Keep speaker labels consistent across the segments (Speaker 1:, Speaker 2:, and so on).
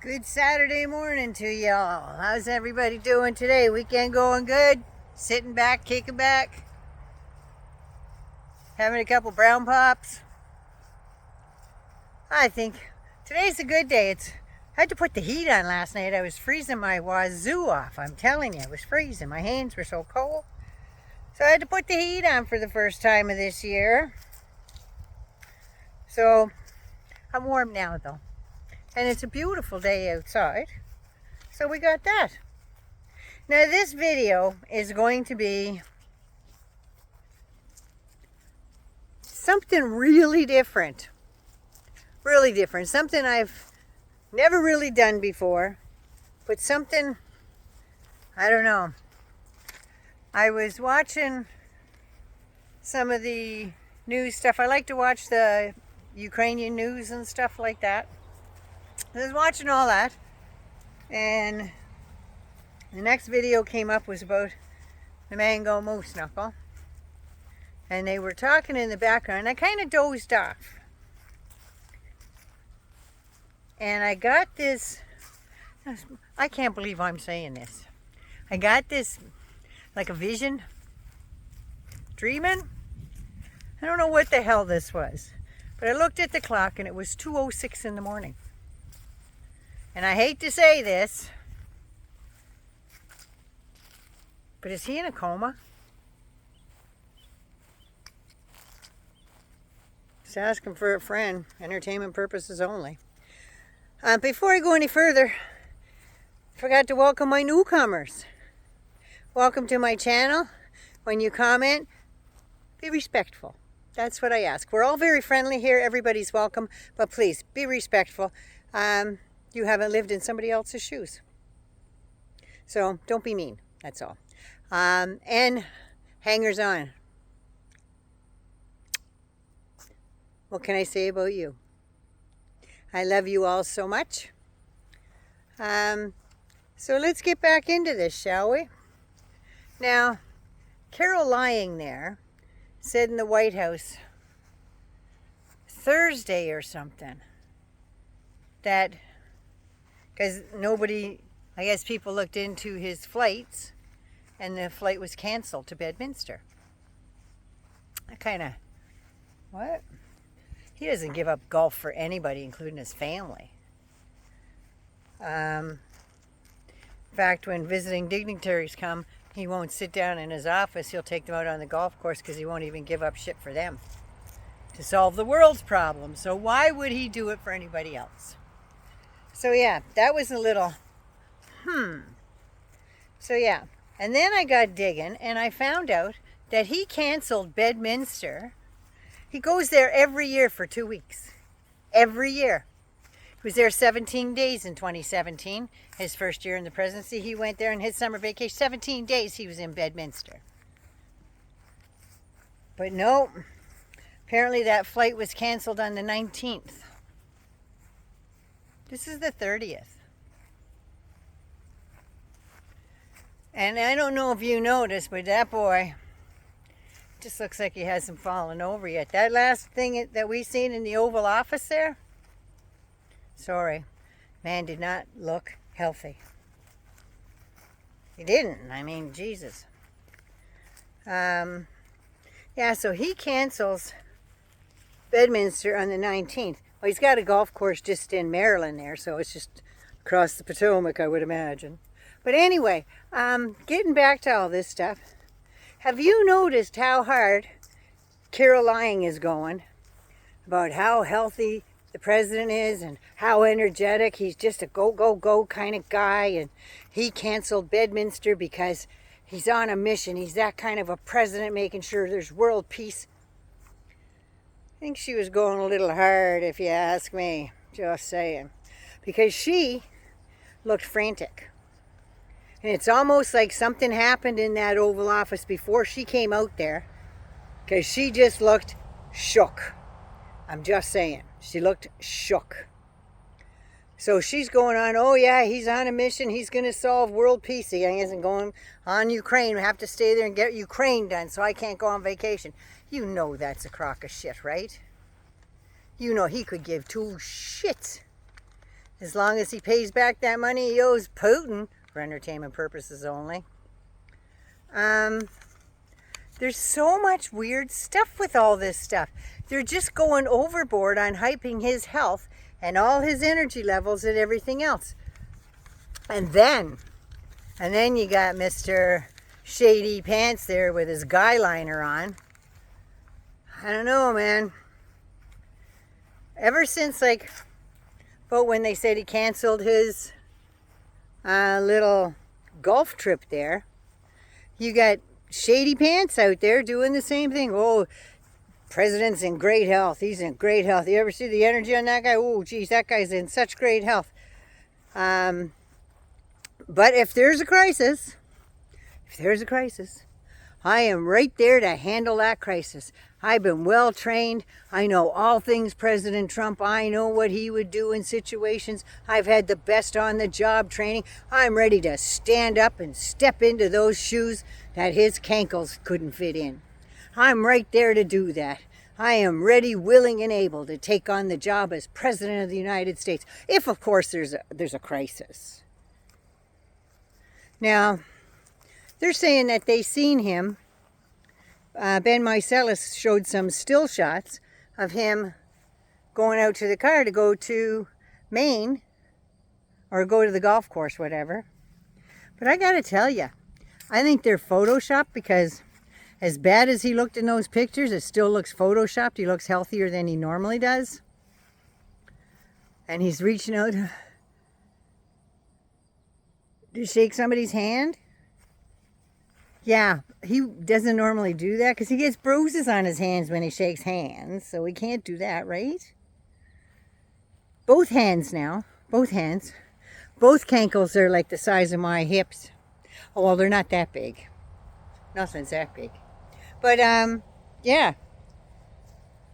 Speaker 1: Good Saturday morning to y'all. How's everybody doing today? Weekend going good? Sitting back, kicking back? Having a couple brown pops? I think today's a good day. I had to put the heat on last night. I was freezing my wazoo off. I'm telling you, it was freezing. My hands were so cold. So I had to put the heat on for the first time of this year. So I'm warm now though. And it's a beautiful day outside. So we got that. Now this video is going to be something really different. Really different. Something I've never really done before. But something, I don't know. I was watching some of the news stuff. I like to watch the Ukrainian news and stuff like that. I was watching all that, and the next video came up was about the mango moose knuckle, and they were talking in the background. I kind of dozed off, and I got this, I can't believe I'm saying this, I got this like a vision, dreaming. I don't know what the hell this was, but I looked at the clock and it was 2:06 in the morning. And I hate to say this, but is he in a coma? Just asking for a friend, entertainment purposes only. Before I go any further, I forgot to welcome my newcomers. Welcome to my channel. When you comment, be respectful. That's what I ask. We're all very friendly here. Everybody's welcome, but please be respectful. You haven't lived in somebody else's shoes. So don't be mean, that's all. And hangers on. What can I say about you? I love you all so much. So let's get back into this, shall we? Now, Karolying there said in the White House Thursday or something that, because nobody, I guess people looked into his flights and the flight was canceled to Bedminster. I kind of, what? He doesn't give up golf for anybody, including his family. In fact, when visiting dignitaries come, he won't sit down in his office. He'll take them out on the golf course because he won't even give up shit for them to solve the world's problems. So why would he do it for anybody else? So yeah, that was a little, So yeah, and then I got digging and I found out that he canceled Bedminster. He goes there every year for 2 weeks. Every year. He was there 17 days in 2017. His first year in the presidency, he went there on his summer vacation. 17 days he was in Bedminster. But no, apparently that flight was canceled on the 19th. This is the 30th. And I don't know if you noticed, but that boy just looks like he hasn't fallen over yet. That last thing that we seen in the Oval Office there, sorry, man did not look healthy. He didn't. I mean, Jesus. Yeah, so he cancels Bedminster on the 19th. Well, he's got a golf course just in Maryland there, so it's just across the Potomac, I would imagine. But anyway, getting back to all this stuff, have you noticed how hard Karolying is going about how healthy the president is and how energetic? He's just a go, go, go kind of guy, and he canceled Bedminster because he's on a mission. He's that kind of a president, making sure there's world peace. I think she was going a little hard, if you ask me, just saying, because she looked frantic. And it's almost like something happened in that Oval Office before she came out there, because she just looked shook. I'm just saying, she looked shook. So she's going on, oh yeah, he's on a mission, he's going to solve world peace. He isn't going on Ukraine. We have to stay there and get Ukraine done, so I can't go on vacation. You know that's a crock of shit, right? You know he could give two shits as long as he pays back that money he owes Putin, for entertainment purposes only. There's so much weird stuff with all this stuff. They're just going overboard on hyping his health and all his energy levels and everything else. And then you got Mr. Shady Pants there with his guy liner on. I don't know, man. Ever since, like, but when they said he canceled his little golf trip there, you got Shady Pants out there doing the same thing. Oh, president's in great health. He's in great health. You ever see the energy on that guy? Oh, geez, that guy's in such great health. But if there's a crisis, I am right there to handle that crisis. I've been well trained. I know all things President Trump. I know what he would do in situations. I've had the best on the job training. I'm ready to stand up and step into those shoes that his canckles couldn't fit in. I'm right there to do that. I am ready, willing, and able to take on the job as President of the United States, if, of course, there's a crisis. Now, they're saying that they seen him. Ben Mycelis showed some still shots of him going out to the car to go to Maine or go to the golf course, whatever. But I got to tell you, I think they're photoshopped, because as bad as he looked in those pictures, it still looks photoshopped. He looks healthier than he normally does. And he's reaching out to shake somebody's hand. Yeah, he doesn't normally do that because he gets bruises on his hands when he shakes hands. So he can't do that, right? Both hands now. Both hands. Both canckles are like the size of my hips. Oh, well, they're not that big. Nothing's that big. But, yeah.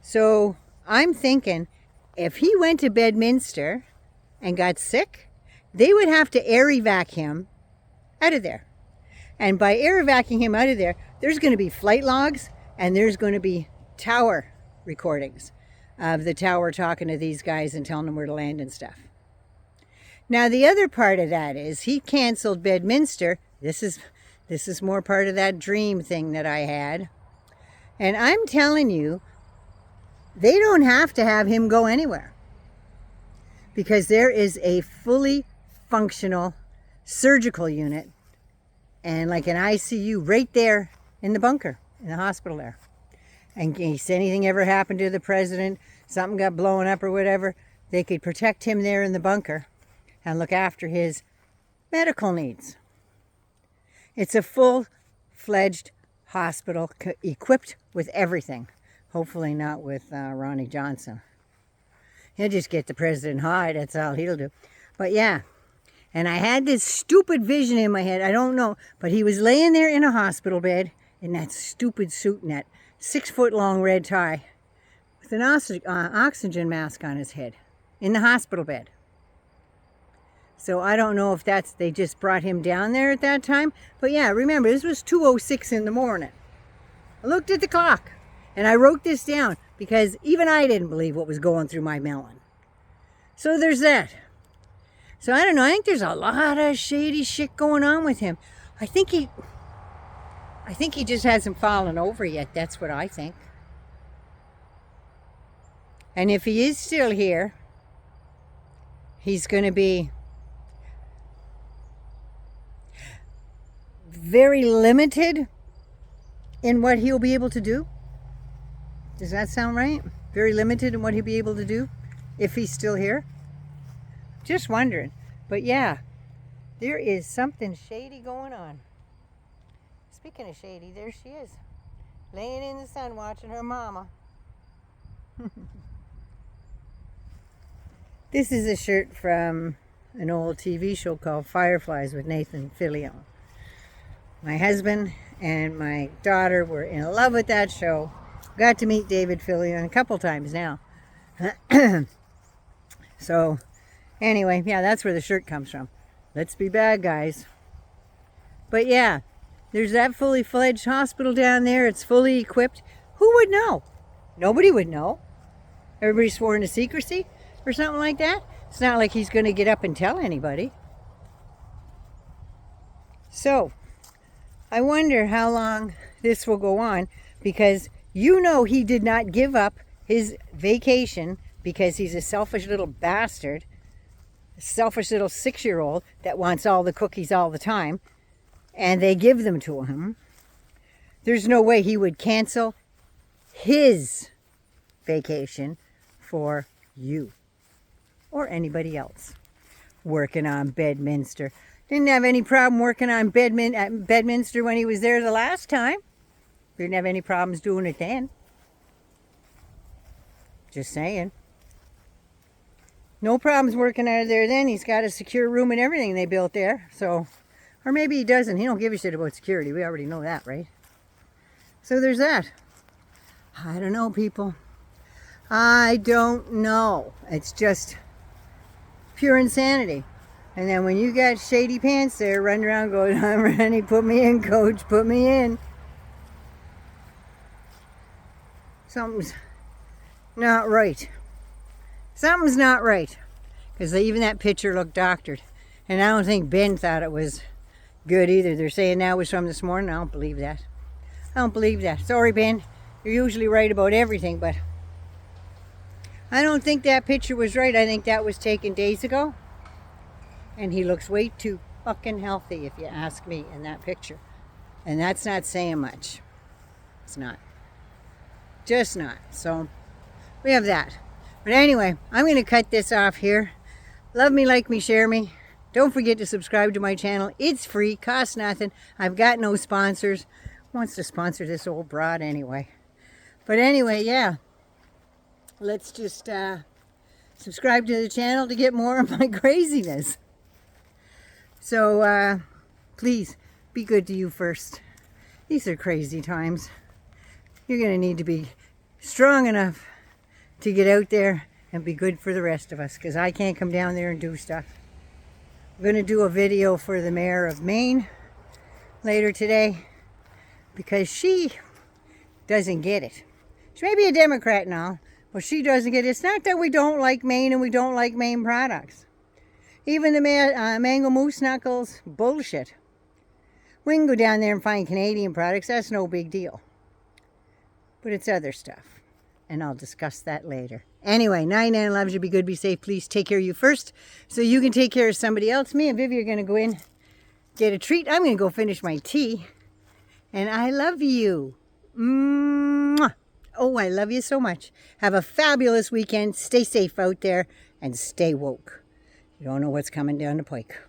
Speaker 1: So I'm thinking if he went to Bedminster and got sick, they would have to air evac him out of there. And by air evacuating him out of there, there's going to be flight logs and there's going to be tower recordings of the tower talking to these guys and telling them where to land and stuff. Now, the other part of that is he canceled Bedminster. This is more part of that dream thing that I had. And I'm telling you, they don't have to have him go anywhere, because there is a fully functional surgical unit and like an ICU right there in the bunker, in the hospital there. And in case anything ever happened to the president, something got blown up or whatever, they could protect him there in the bunker and look after his medical needs. It's a full-fledged hospital equipped with everything. Hopefully not with Ronnie Johnson. He'll just get the president high, that's all he'll do. But yeah. And I had this stupid vision in my head. I don't know. But he was laying there in a hospital bed in that stupid suit and that 6-foot-long red tie with an oxygen mask on his head in the hospital bed. So I don't know if they just brought him down there at that time. But yeah, remember, this was 2:06 in the morning. I looked at the clock and I wrote this down because even I didn't believe what was going through my melon. So there's that. So I don't know, I think there's a lot of shady shit going on with him. I think he just hasn't fallen over yet. That's what I think. And if he is still here, he's going to be very limited in what he'll be able to do. Does that sound right? Very limited in what he'll be able to do if he's still here. Just wondering. But yeah, there is something shady going on. Speaking of shady, there she is. Laying in the sun watching her mama. This is a shirt from an old TV show called Fireflies with Nathan Fillion. My husband and my daughter were in love with that show. Got to meet David Fillion a couple times now. So, anyway, yeah, that's where the shirt comes from. Let's be bad guys. But yeah, there's that fully fledged hospital down there. It's fully equipped. Who would know? Nobody would know. Everybody's sworn to secrecy or something like that. It's not like he's going to get up and tell anybody. So, I wonder how long this will go on, because you know he did not give up his vacation because he's a selfish little bastard, a selfish little 6-year-old that wants all the cookies all the time, and they give them to him. There's no way he would cancel his vacation for you or anybody else working on Bedminster. Didn't have any problem working on Bedminster when he was there the last time. Didn't have any problems doing it then. Just saying. No problems working out of there then. He's got a secure room and everything they built there. So, or maybe he doesn't. He don't give a shit about security. We already know that, right? So there's that. I don't know, people. I don't know. It's just pure insanity. And then when you got shady pants there running around going, I'm ready, put me in, coach, put me in. Something's not right. Something's not right. Because even that picture looked doctored. And I don't think Ben thought it was good either. They're saying that was from this morning. I don't believe that. I don't believe that. Sorry, Ben. You're usually right about everything, but I don't think that picture was right. I think that was taken days ago. And he looks way too fucking healthy, if you ask me, in that picture. And that's not saying much. It's not. Just not. So, we have that. But anyway, I'm going to cut this off here. Love me, like me, share me. Don't forget to subscribe to my channel. It's free, costs nothing. I've got no sponsors. Who wants to sponsor this old broad anyway? But anyway, yeah. Let's just subscribe to the channel to get more of my craziness. So, please, be good to you first. These are crazy times. You're going to need to be strong enough to get out there and be good for the rest of us, because I can't come down there and do stuff. I'm going to do a video for the mayor of Maine later today, because she doesn't get it. She may be a Democrat now, but she doesn't get it. It's not that we don't like Maine and we don't like Maine products. Even the mango moose knuckles, bullshit. We can go down there and find Canadian products. That's no big deal. But it's other stuff. And I'll discuss that later. Anyway, 99 loves you. Be good, be safe. Please take care of you first so you can take care of somebody else. Me and Vivi are going to go in, get a treat. I'm going to go finish my tea. And I love you. Mwah. Oh, I love you so much. Have a fabulous weekend. Stay safe out there and stay woke. You don't know what's coming down the pike.